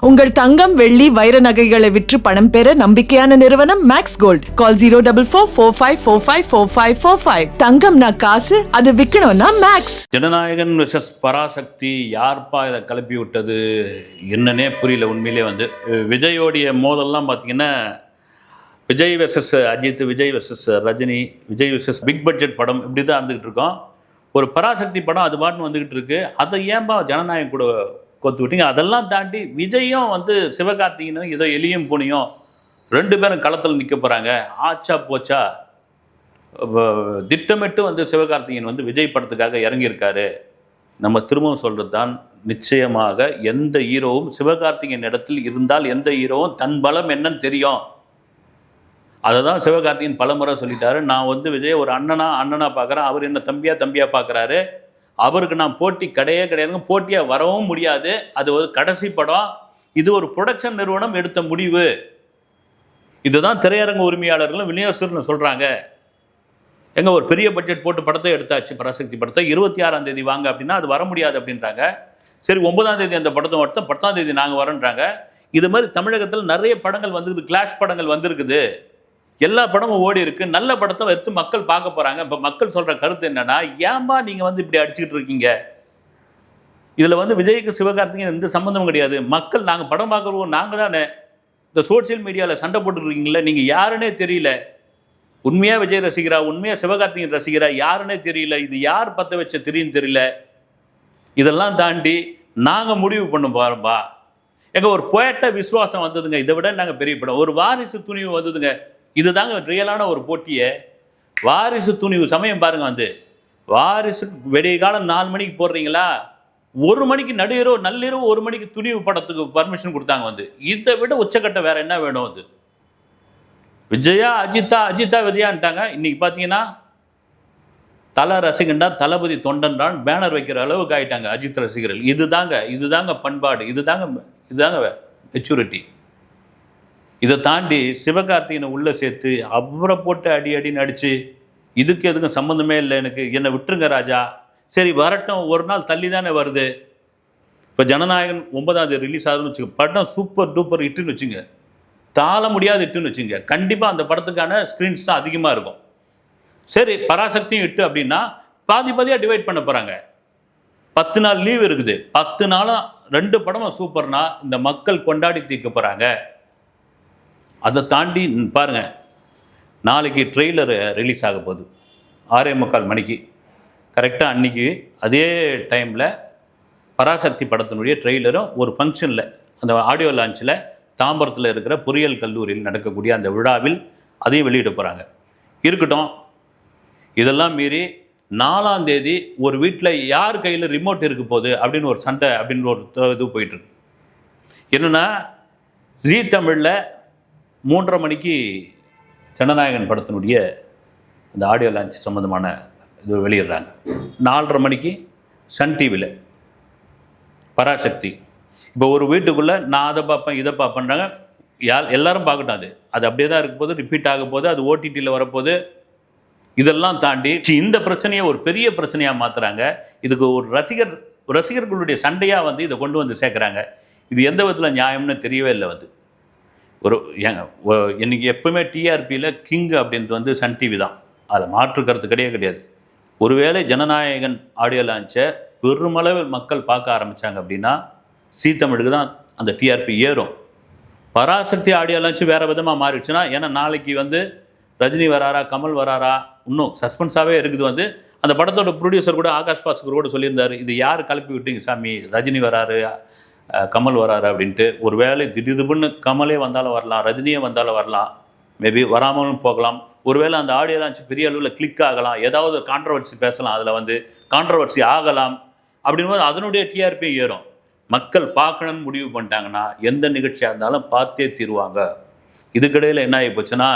உங்கள் தங்கம் வெள்ளி வைர நகைகளை விற்று பணம் பெற நம்பிக்கையான நிறுவனம் மேக்ஸ் கோல்ட். கால் 04454545545. தங்கம்னா காசு, அது விற்கணும்னா மேக்ஸ். ஜனநாயகன் வெர்சஸ் பராசக்தி, யார்ப்பா இதை கிளப்பி விட்டது என்னன்னே புரியல. உண்மையிலே விஜயோடைய மோதல்லாம் பார்த்தீங்கன்னா Vijay versus Ajith, Vijay versus Rajini, Vijay versus big budget படம் இப்படி தான் இருந்துகிட்டு இருக்கோம். ஒரு பராசக்தி படம் அது பாட்டுன்னு வந்துக்கிட்டு இருக்கு. அதை ஏன்பா ஜனநாயகம் கூட கொத்து விட்டீங்க? அதெல்லாம் தாண்டி விஜயும் சிவகார்த்திகனும் ஏதோ எலியும் பூனியும் 2 பேரும் களத்தில் நிற்க போகிறாங்க. ஆச்சா போச்சா திட்டமிட்டு சிவகார்த்திகன் விஜய் படத்துக்காக இறங்கியிருக்காரு. நம்ம திரும்பவும் சொல்கிறது தான், நிச்சயமாக எந்த ஹீரோவும் சிவகார்த்திகன் இடத்தில் இருந்தால் எந்த ஹீரோவும் தன் பலம் என்னன்னு தெரியும். அதை தான் சிவகார்த்திகன் பலமுறை சொல்லிட்டாரு. நான் விஜய் ஒரு அண்ணனா பார்க்குறேன், அவர் என்ன தம்பியாக பார்க்குறாரு. அவருக்கு நான் போட்டி கிடையாதுங்க, போட்டியாக வரவும் முடியாது. அது ஒரு கடைசி படம், இது ஒரு ப்ரொடக்ஷன் நிறுவனம் எடுத்த முடிவு. இதுதான் திரையரங்க உரிமையாளர்களும் விநியோகஸ்தர்களும் சொல்கிறாங்க. ஒரு பெரிய பட்ஜெட் போட்டு படத்தை எடுத்தாச்சு, பராசக்தி படத்தை 26ஆம் தேதி வாங்க அப்படின்னா அது வர முடியாது அப்படின்றாங்க. சரி 9ஆம் தேதி அந்த படத்தை மட்டும் 10ஆம் தேதி நாங்கள் வரோன்றாங்க. இது மாதிரி தமிழகத்தில் நிறைய படங்கள் வந்திருக்குது, கிளாஷ் படங்கள் வந்திருக்குது. எல்லா படமும் ஓடி இருக்கு. நல்ல படத்தை எடுத்து மக்கள் பார்க்க போறாங்க. இப்போ மக்கள் சொல்ற கருத்து என்னன்னா, ஏன்பா நீங்க இப்படி அடிச்சுக்கிட்டு இருக்கீங்க? இதுல விஜய்க்கு சிவகார்த்திகேயன் எந்த சம்பந்தமும் கிடையாது. மக்கள் நாங்கள் படம் பார்க்குறோம், நாங்கள் தானே. இந்த சோசியல் மீடியாவில் சண்டை போட்டுருக்கீங்களே, நீங்க யாருன்னே தெரியல. உண்மையா விஜய் ரசிகரா, உண்மையா சிவகார்த்திகேயன் ரசிகரா யாருன்னே தெரியல. இது யார் பற்ற வச்ச தெரியும் தெரியல. இதெல்லாம் தாண்டி நாங்கள் முடிவு பண்ண போறோம்பா. ஒரு போயட்ட விசுவாசம் வந்ததுங்க. இதை விட நாங்கள் பெரிய படம். ஒரு வாரிசு துணிவு வந்ததுங்க. இதுதாங்க ரியலான ஒரு போட்டியை. வாரிசு துணிவு சமயம் பாருங்க. வாரிசு வெடிய காலம் 4 மணிக்கு போடுறீங்களா, 1 மணிக்கு நள்ளிரவு 1 மணிக்கு துணிவு படத்துக்கு பர்மிஷன் கொடுத்தாங்க. இதை விட உச்சக்கட்ட வேற என்ன வேணும்? விஜயா அஜித்தா விஜயான்ட்டாங்க. இன்னைக்கு பார்த்தீங்கன்னா தலை ரசிகண்டா தளபதி தொண்டன்றான் பேனர் வைக்கிற அளவுக்கு ஆயிட்டாங்க அஜித் ரசிகர்கள். இதுதாங்க பண்பாடு, இதுதாங்க மெச்சூரிட்டி. இதை தாண்டி சிவகார்த்திகனை உள்ளே சேர்த்து அவரை போட்டு அடின்னு அடித்து, இதுக்கு எதுக்கும் சம்மந்தமே இல்லை, என்னை விட்டுருங்க ராஜா. சரி வரட்டும், ஒரு நாள் தள்ளி தானே வருது. இப்போ ஜனநாயகன் 9ஆம் தேதி ரிலீஸ் ஆகுதுன்னு வச்சுங்க. படம் சூப்பர் டூப்பர் ஹிட்டுன்னு வச்சுங்க, தாள முடியாது ஹிட்டுன்னு வச்சுங்க. கண்டிப்பாக அந்த படத்துக்கான ஸ்க்ரீன்ஸ் தான் அதிகமாக இருக்கும். சரி பராசக்தியும் ஹிட்டு அப்படின்னா பாதியாக டிவைட் பண்ண போகிறாங்க. 10 நாள் லீவ் இருக்குது. 10 நாளும் 2 படமும் சூப்பர்னா இந்த மக்கள் கொண்டாடி தீர்க்க போகிறாங்க. அதை தாண்டி பாருங்க, நாளைக்கு ட்ரெய்லர் ரிலீஸ் ஆக போகுது 6:45 மணிக்கு. கரெக்டாக அன்னைக்கு அதே டைமில் பராசக்தி படத்தினுடைய ட்ரெய்லரும் ஒரு ஃபங்க்ஷனில், அந்த ஆடியோ லான்ச்சில் தாம்பரத்தில் இருக்கிற பொறியியல் கல்லூரியில் நடக்கக்கூடிய அந்த விழாவில் அதையும் வெளியிட போகிறாங்க. இருக்கட்டும், இதெல்லாம் மீறி 4ஆம் தேதி ஒரு வீட்டில் யார் கையில் ரிமோட் இருக்க போகுது அப்படின்னு ஒரு சண்டை அப்படின்னு ஒரு இது போயிட்டுருக்கு. என்னென்னா, ஜீ தமிழில் 3:30 மணிக்கு ஜனநாயகன் படத்தினுடைய அந்த ஆடியோ லான்ச் சம்மந்தமான இது வெளியிடுறாங்க. 4:30 மணிக்கு சன் டிவியில் பராசக்தி. இப்போ ஒரு வீட்டுக்குள்ளே நான் அதை பார்ப்பேன் இதை பார்ப்பேன்றாங்க. எல்லாரும் பார்க்கட்டும். அது அப்படியே தான் இருக்க போது, ரிப்பீட் ஆக போது, அது ஓடிடியில் வரப்போது. இதெல்லாம் தாண்டி இந்த பிரச்சனையை ஒரு பெரிய பிரச்சனையாக மாற்றுறாங்க. இதுக்கு ஒரு ரசிகர்களுடைய சண்டையாக இதை கொண்டு சேர்க்குறாங்க. இது எந்த விதத்தில் நியாயம்னு தெரியவே இல்லை. இன்னைக்கு எப்பவுமே டிஆர்பியில் கிங் அப்படின்றது சன் டிவி தான். அதில் மாற்று கருத்து கிடையாது. ஒருவேளை ஜனநாயகன் ஆடியோ லான்ச்சை பெருமளவில் மக்கள் பார்க்க ஆரம்பித்தாங்க அப்படின்னா சீ தமிழுக்கு தான் அந்த டிஆர்பி ஏறும். பராசக்தி ஆடியோ லான்ச்சு வேறு விதமாக மாறிடுச்சுன்னா, ஏன்னா நாளைக்கு ரஜினி வராரா, கமல் வராரா, இன்னும் சஸ்பென்ஸாகவே இருக்குது. அந்த படத்தோட ப்ரொடியூசர் கூட ஆகாஷ் பாஸ்கர் கூட சொல்லியிருந்தார், இது யார் கிளப்பி விட்டீங்க சாமி, ரஜினி வராரு கமல் வராரு அப்படின்ட்டு. ஒரு வேளை திடீர்னு கமலே வந்தாலும் வரலாம், ரஜினியே வந்தாலும் வரலாம், மேபி வராமலும் போகலாம். ஒருவேளை அந்த ஆடியோ லான்ச் பெரிய அளவில் கிளிக் ஆகலாம், ஏதாவது கான்ட்ரவர்சி பேசலாம், அதில் கான்ட்ரவர்சி ஆகலாம். அப்படின்போது அதனுடைய டிஆர்பி ஏறும். மக்கள் பார்க்கணும்னு முடிவு பண்ணிட்டாங்கன்னா எந்த நிகழ்ச்சியாக இருந்தாலும் பார்த்தே தீருவாங்க. இதுக்கிடையில் என்ன ஆகி போச்சுன்னா,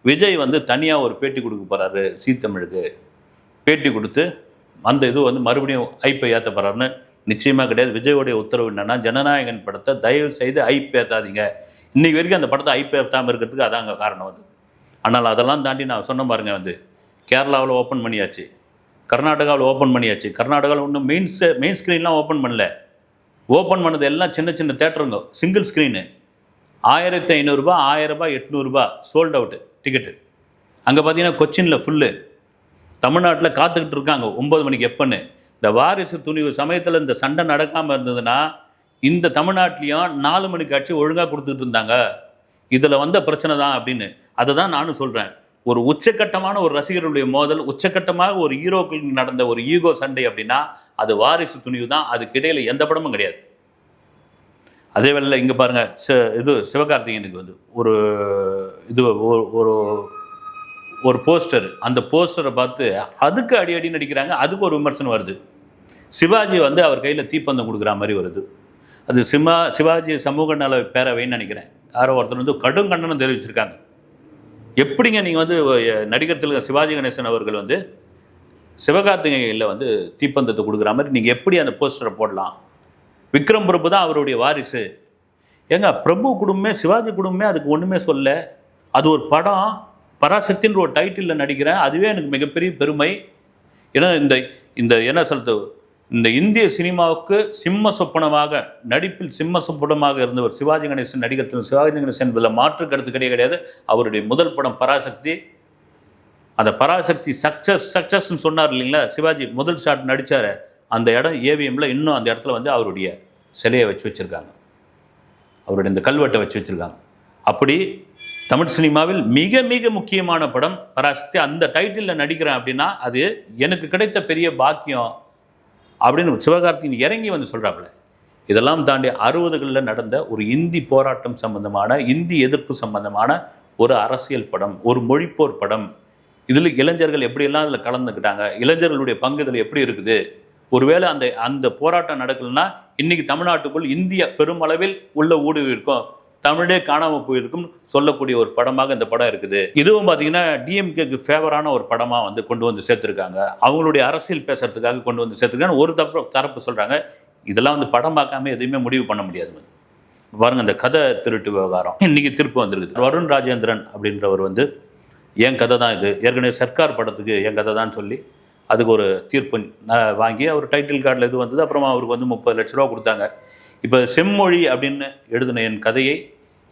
விஜய் தனியாக ஒரு பேட்டி கொடுக்க போகிறாரு சீ தமிழுக்கு. பேட்டி கொடுத்து அந்த இது மறுபடியும் ஐப்பை ஏற்ற போகிறாருன்னு நிச்சயமாக கிடையாது. விஜயோடைய உத்தரவு என்னன்னா, ஜனநாயகன் படத்தை தயவு செய்து ஐப் ஏற்றாதீங்க. இன்றைக்கி வரைக்கும் அந்த படத்தை ஐப் ஏற்றாமல் இருக்கிறதுக்கு அதாங்க காரணம். ஆனால் அதெல்லாம் தாண்டி நான் சொன்ன பாருங்க, கேரளாவில் ஓப்பன் பண்ணியாச்சு, கர்நாடகாவில் ஓப்பன் பண்ணியாச்சு. கர்நாடகாவில் இன்னும் மெயின் ஸ்க்ரீன்லாம் ஓப்பன் பண்ணல. ஓப்பன் பண்ணது எல்லாம் சின்ன சின்ன தேட்டருங்க, சிங்கிள் ஸ்க்ரீனு. 1500 ரூபாய், 1000 ரூபாய், 800 ரூபாய் சோல்ட் அவுட்டு டிக்கெட்டு. அங்கே பார்த்தீங்கன்னா கொச்சினில் ஃபுல்லு. தமிழ்நாட்டில் காத்துக்கிட்டு இருக்காங்க 9 மணிக்கு எப்போன்னு. இந்த வாரிசு துணிவு சமயத்தில் இந்த சண்டை நடக்காமல் இருந்ததுன்னா இந்த தமிழ்நாட்டிலையும் 4 மணிக்கு ஆட்சி ஒழுங்காக கொடுத்துட்டு இருந்தாங்க. இதில் வந்த பிரச்சனை தான் அப்படின்னு. அதை தான் நானும் சொல்கிறேன். ஒரு உச்சக்கட்டமான ஒரு ரசிகர்களுடைய மோதல், உச்சக்கட்டமாக ஒரு ஹீரோக்களுக்கு நடந்த ஒரு ஈகோ சண்டை அப்படின்னா அது வாரிசு துணிவு தான். அதுக்கு இடையில் எந்த படமும் கிடையாது. அதே வேளையில் இங்கே பாருங்கள், இது சிவகார்த்திகேயனுக்கு வந்து ஒரு இது ஒரு ஒரு போஸ்டர். அந்த போஸ்டரை பார்த்து அதுக்கு அடி நடிக்கிறாங்க. அதுக்கு ஒரு விமர்சனம் வருது. சிவாஜி வந்து அவர் கையில் தீப்பந்தம் கொடுக்குற மாதிரி வருது. அது சிவாஜி சமூக நல பேரவைன்னு நினைக்கிறேன். யாரோ ஒருத்தர் வந்து கடும் கண்டனம் தெரிவிச்சிருக்காங்க. எப்படிங்க நீங்கள் வந்து நடிகர் திலகம் சிவாஜி கணேசன் அவர்கள் வந்து சிவகார்த்திகேயனில் வந்து தீப்பந்தத்தை கொடுக்குற மாதிரி நீங்கள் எப்படி அந்த போஸ்டரை போடலாம்? விக்ரம் பிரபு தான் அவருடைய வாரிசு. ஏங்க, பிரபு குடும்பமே சிவாஜி குடும்பமே அதுக்கு ஒன்றுமே சொல்ல. அது ஒரு படம், பராசக்தின்ற ஒரு டைட்டிலில் நடிக்கிறேன். அதுவே எனக்கு மிகப்பெரிய பெருமை. ஏன்னா இந்த என்ன சொல்றது, இந்த இந்திய சினிமாவுக்கு சிம்ம சொப்பனமாக, நடிப்பில் சிம்ம சொப்பனமாக இருந்தவர் சிவாஜி கணேசன். நடிகர் சிவாஜி கணேசன் என்பதில் மாற்று கருத்து கிடையாது. அவருடைய முதல் படம் பராசக்தி. அந்த பராசக்தி சக்சஸ்ன்னு சொன்னார் இல்லைங்களா, சிவாஜி முதல் ஷாட் நடித்தார். அந்த இடம் ஏவிஎம்ல இன்னும் அந்த இடத்துல வந்து அவருடைய சிலையை வச்சு வச்சுருக்காங்க, அவருடைய இந்த கல்வெட்டை வச்சு வச்சுருக்காங்க. அப்படி தமிழ் சினிமாவில் மிக மிக முக்கியமான படம் பராசக்தி. அந்த டைட்டிலில் நடிக்கிறேன் அப்படின்னா அது எனக்கு கிடைத்த பெரிய பாக்கியம் அப்படின்னு சிவகார்த்திகேயன் இறங்கி வந்து சொல்கிறாப்புல. இதெல்லாம் தாண்டி 60களில் நடந்த ஒரு இந்தி போராட்டம் சம்பந்தமான, இந்தி எதிர்ப்பு சம்பந்தமான ஒரு அரசியல் படம், ஒரு மொழிப்போர் படம். இதில் இளைஞர்கள் எப்படியெல்லாம் அதில் கலந்துக்கிட்டாங்க, இளைஞர்களுடைய பங்கு இதில் எப்படி இருக்குது. ஒருவேளை அந்த போராட்டம் நடக்கலைன்னா இன்னைக்கு தமிழ்நாட்டுக்குள் இந்திய பெருமளவில் உள்ள ஊடுருவி இருக்கும், தமிழே காணாமல் போயிருக்கும் சொல்லக்கூடிய ஒரு படமாக இந்த படம் இருக்குது. இதுவும் பார்த்தீங்கன்னா டிஎம்கேக்கு ஃபேவரான ஒரு படமாக வந்து கொண்டு வந்து சேர்த்துருக்காங்க. அவங்களுடைய அரசியல் பேசுறதுக்காக கொண்டு வந்து சேர்த்துருக்காங்க. ஒரு தரப்பு சொல்கிறாங்க. இதெல்லாம் வந்து படம் பார்க்காம எதையுமே முடிவு பண்ண முடியாது. பாருங்கள், இந்த கதை திருட்டு விவகாரம் இன்னைக்கு திருப்பு வந்திருக்குது. வருண் ராஜேந்திரன் அப்படின்றவர் வந்து என் கதை தான் இது, ஏற்கனவே சர்க்கார் படத்துக்கு என் கதை தான் சொல்லி அதுக்கு ஒரு தீர்ப்பு வாங்கி அவர் டைட்டில் கார்டில் இது வந்தது. அப்புறமா அவருக்கு வந்து 30 லட்ச ரூபா கொடுத்தாங்க. இப்போ செம்மொழி அப்படின்னு எழுதின என் கதையை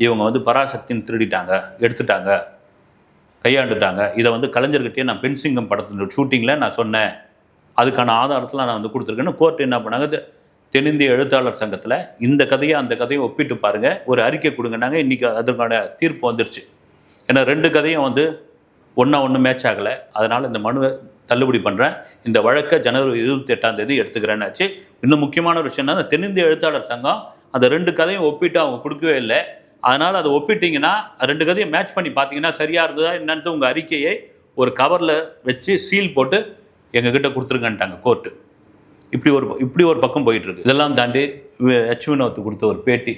இவங்க வந்து பராசக்தின்னு திருடிட்டாங்க, எடுத்துட்டாங்க, கையாண்டுட்டாங்க. இதை வந்து கலைஞர்கிட்டே நான் பென்சிங்கம் படத்தினோட ஷூட்டிங்கில் நான் சொன்னேன், அதுக்கான ஆதாரத்தில் நான் வந்து கொடுத்துருக்கேன்னு கோர்ட் என்ன பண்ணாங்க, தென்னிந்திய எழுத்தாளர் சங்கத்தில் இந்த கதையை அந்த கதையை ஒப்பிட்டு பாருங்கள், ஒரு அறிக்கை கொடுங்கன்னாங்க. இன்றைக்கி அதற்கான தீர்ப்பு வந்துருச்சு. ஏன்னா 2 கதையும் வந்து ஒன்று மேட்ச் ஆகலை. அதனால் இந்த மனுவை தள்ளுபடி பண்ணுறேன், இந்த வழக்கை ஜனவரி 28ஆம் தேதி எடுத்துக்கிறேன்னு ஆச்சு. இன்னும் முக்கியமான ஒரு விஷயம்னா, அந்த தென்னிந்திய எழுத்தாளர் சங்கம் அந்த 2 கதையும் ஒப்பிட்டு அவங்க கொடுக்கவே இல்லை. அதனால் அதை ஒப்பிட்டிங்கன்னா 2 கதையை மேட்ச் பண்ணி பார்த்தீங்கன்னா சரியாக இருந்ததா என்னன்ட்டு உங்கள் அறிக்கையை ஒரு கவரில் வச்சு சீல் போட்டு எங்ககிட்ட கொடுத்துருங்கன்ட்டாங்க கோர்ட்டு. இப்படி ஒரு பக்கம் போயிட்டுருக்கு. இதெல்லாம் தாண்டி வினோத் கொடுத்த ஒரு பேட்டி.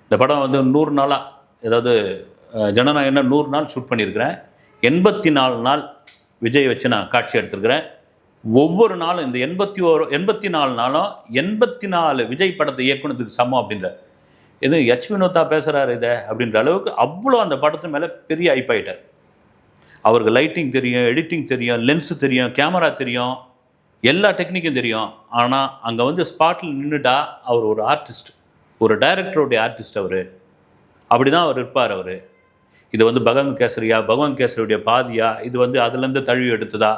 இந்த படம் வந்து 100 நாளாக, ஏதாவது ஜனநாயகம்னா 100 நாள் ஷூட் பண்ணியிருக்கிறேன். 84 நாள் விஜய் வச்சு நான் காட்சி எடுத்துருக்கிறேன். ஒவ்வொரு நாளும் இந்த 84 நாளும் 84 விஜய் படத்தை இயக்குனதுக்கு சமம் அப்படின்ற இது வினோத்தா பேசுகிறாரு இதை அப்படின்ற அளவுக்கு அவ்வளோ அந்த படத்து மேலே பெரிய ஐப்பாயிட்டார். அவருக்கு லைட்டிங் தெரியும், எடிட்டிங் தெரியும், லென்ஸு தெரியும், கேமரா தெரியும், எல்லா டெக்னிக்கும் தெரியும். ஆனால் அங்கே வந்து ஸ்பாட்டில் நின்றுட்டா அவர் ஒரு ஆர்டிஸ்ட், ஒரு டைரக்டருடைய ஆர்டிஸ்ட். அப்படி தான் அவர் இருப்பார். இது வந்து பகவந்த் கேசரியுடைய பாதியா, இது வந்து அதுலேருந்து தழுவி எடுத்ததா,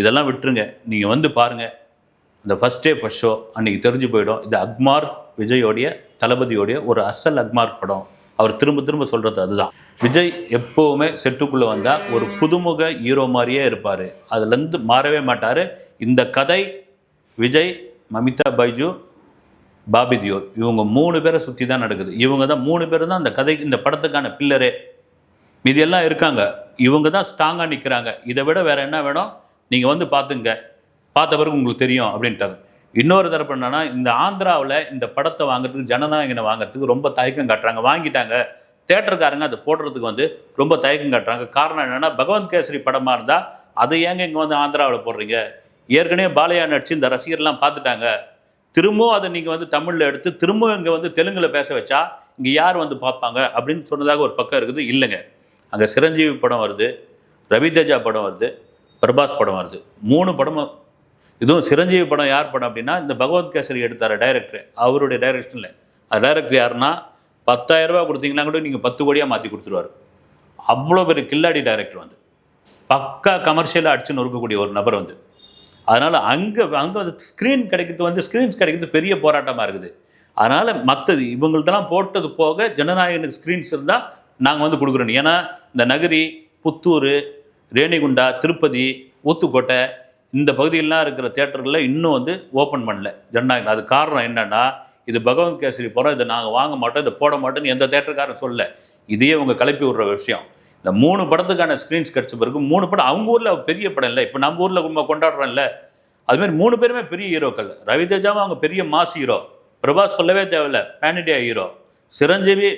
இதெல்லாம் விட்டுருங்க. நீங்கள் வந்து பாருங்கள், அந்த ஃபஸ்ட் ஷோ அன்றைக்கி தெரிஞ்சு போயிடும். இது அக்மார்க், விஜயோடைய தளபதியோடைய ஒரு அசல் அக்மார்க் படம். அவர் திரும்ப சொல்கிறது அதுதான். விஜய் எப்போவுமே செட்டுக்குள்ளே வந்தால் ஒரு புதுமுக ஹீரோ மாதிரியே இருப்பார், அதுலேருந்து மாறவே மாட்டார். இந்த கதை விஜய், மமிதா பைஜு, பாபி தியோல் இவங்க 3 பேரை சுற்றி தான் நடக்குது. இவங்க தான் 3 பேர் தான் அந்த கதை, இந்த படத்துக்கான பில்லரே. மீதி எல்லாம் இருக்காங்க, இவங்க தான் ஸ்ட்ராங்காக நிற்கிறாங்க. இதை விட வேறு என்ன வேணும், நீங்கள் வந்து பார்த்துங்க, பார்த்த பிறகு உங்களுக்கு தெரியும் அப்படின்ட்டாங்க. இன்னொரு தரப்பு என்னன்னா, இந்த ஆந்திராவில் இந்த படத்தை வாங்குறதுக்கு, ஜனநாயகனை வாங்குறதுக்கு ரொம்ப தயக்கம் காட்டுறாங்க. வாங்கிட்டாங்க, தேட்டருக்காரங்க அதை போடுறதுக்கு வந்து ரொம்ப தயக்கம் காட்டுறாங்க. காரணம் என்னென்னா, பகவந்த் கேசரி படமாக இருந்தால் அதை ஏங்க இங்கே வந்து ஆந்திராவில் போடுறீங்க, ஏற்கனவே பாலையா நடிச்சு இந்த ரசிகர்லாம் பார்த்துட்டாங்க, திரும்பவும் அதை நீங்கள் வந்து தமிழில் எடுத்து திரும்பவும் இங்கே வந்து தெலுங்கில் பேச வச்சா இங்கே யார் வந்து பார்ப்பாங்க அப்படின்னு சொன்னதாக ஒரு பக்கம் இருக்குது. இல்லைங்க, அங்கே சிரஞ்சீவி படம் வருது, ரவிதேஜா படம் வருது, பிரபாஸ் படம் வருது. 3 படமும் இதுவும் சிரஞ்சீவி படம் யார் படம் அப்படின்னா இந்த பகவத் கேசரி எடுத்தார் டைரக்டர், அவருடைய டைரக்ஷனில். அது டைரக்டர் யாருன்னா 10,000 ரூபா கொடுத்தீங்கன்னா கூட நீங்கள் 10 கோடியாக மாற்றி கொடுத்துருவார். அவ்வளோ பெரிய கில்லாடி டைரக்டர் வந்து பக்கா கமர்ஷியலாக அடிச்சு நொறுக்கக்கூடிய ஒரு நபர் வந்து. அதனால் அங்கே வந்து ஸ்க்ரீன்ஸ் கிடைக்கிறது பெரிய போராட்டமாக இருக்குது. அதனால் மற்றது இவங்கள்தெல்லாம் போட்டது போக ஜனநாயகனுக்கு ஸ்க்ரீன்ஸ் இருந்தால் நாங்கள் வந்து கொடுக்குறோம். ஏன்னா இந்த நகரி, புத்தூர், ரேணிகுண்டா, திருப்பதி, ஊத்துக்கோட்டை இந்த பகுதியெல்லாம் இருக்கிற தியேட்டர்களில் இன்னும் வந்து ஓப்பன் பண்ணல ஜனநாயகன். அது காரணம் என்னென்னா, இது பகவத் கேசரி படம், இதை நாங்கள் வாங்க மாட்டோம், இதை போட மாட்டோம்னு எந்த தியேட்டருக்காரன் சொல்ல. இதையே அவங்க கிளப்பி விடுற விஷயம். இந்த 3 படத்துக்கான ஸ்க்ரீன்ஸ் கிடச்ச பிறகு 3 படம் அவங்க ஊரில் பெரிய படம் இல்லை. இப்போ நம்ம ஊரில் நம்ம கொண்டாடுறோம்ல, அதுமாதிரி 3 பேருமே பெரிய ஹீரோக்கள். ரவிதேஜாவும் அவங்க பெரிய மாஸ் ஹீரோ, பிரபாஸ் சொல்லவே தேவையில்லை பேன் இண்டியா ஹீரோ, சிரஞ்சீவி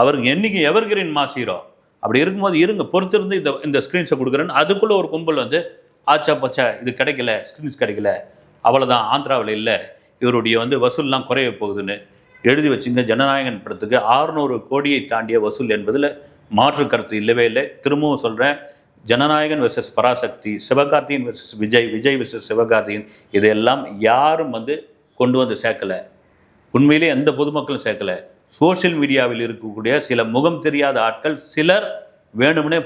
அவருக்கு என்றைக்கு எவர்கிரீன் மாஸ் ஹீரோ. அப்படி இருக்கும்போது இருங்க பொறுத்திருந்து இந்த ஸ்க்ரீன்ஸை கொடுக்குறேன்னு அதுக்குள்ளே ஒரு கும்பல் வந்து ஆச்சா பச்சா இது கிடைக்கல, ஸ்க்ரீன்ஸ் கிடைக்கல, அவ்வளோதான், ஆந்திராவில் இல்லை, இவருடைய வந்து வசூல்லாம் குறைய போகுதுன்னு எழுதி வச்சுங்க. ஜனநாயகன் படத்துக்கு 600 கோடியை தாண்டிய வசூல் என்பதில் மாற்று கருத்து இல்லவே இல்லை. திரும்பவும் சொல்கிறேன், Jananayagan versus Parasakthi, Sivakarthikeyan versus Vijay, Vijay versus Sivakarthikeyan, இதையெல்லாம் யாரும் வந்து கொண்டு வந்து சேர்க்கலை. உண்மையிலே எந்த பொதுமக்களும் சேர்க்கலை. சோஷியல் மீடியாவில் இருக்கக்கூடிய சில முகம் தெரியாத ஆட்கள் சிலர் வேணும்னே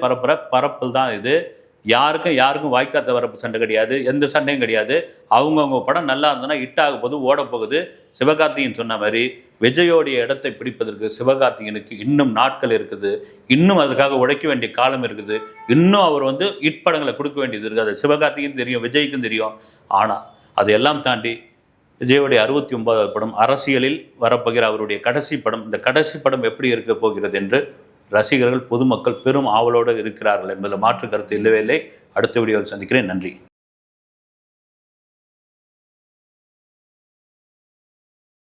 பரப்பல் தான் இது. யாருக்கும் வாய்க்காத்த வரப்பு சண்டை கிடையாது, எந்த சண்டையும் கிடையாது. அவங்கவுங்க படம் நல்லா இருந்ததுன்னா ஹிட் ஆக போகுது, ஓட போகுது. சிவகார்த்திகேயன் சொன்ன மாதிரி விஜயோடைய இடத்தை பிடிப்பதற்கு சிவகார்த்திகேயனுக்கு இன்னும் நாட்கள் இருக்குது, இன்னும் அதுக்காக உழைக்க வேண்டிய காலம் இருக்குது, இன்னும் அவர் வந்து ஹிட் படங்களை கொடுக்க வேண்டியது இருக்குது. அது சிவகார்த்திகேயன் தெரியும், விஜய்க்கும் தெரியும். ஆனால் அதையெல்லாம் தாண்டி விஜயோடைய 69வது படம் அரசியலில் வரப்போகிற அவருடைய கடைசி படம். இந்த கடைசி படம் எப்படி இருக்க போகிறது என்று ரசிகர்கள், பொதுமக்கள் பெரும் ஆவலோடு இருக்கிறார்கள் என்பதில் மாற்று கருத்து இல்லவே இல்லை. அடுத்த வீடியோவில் சந்திக்கிறேன். நன்றி.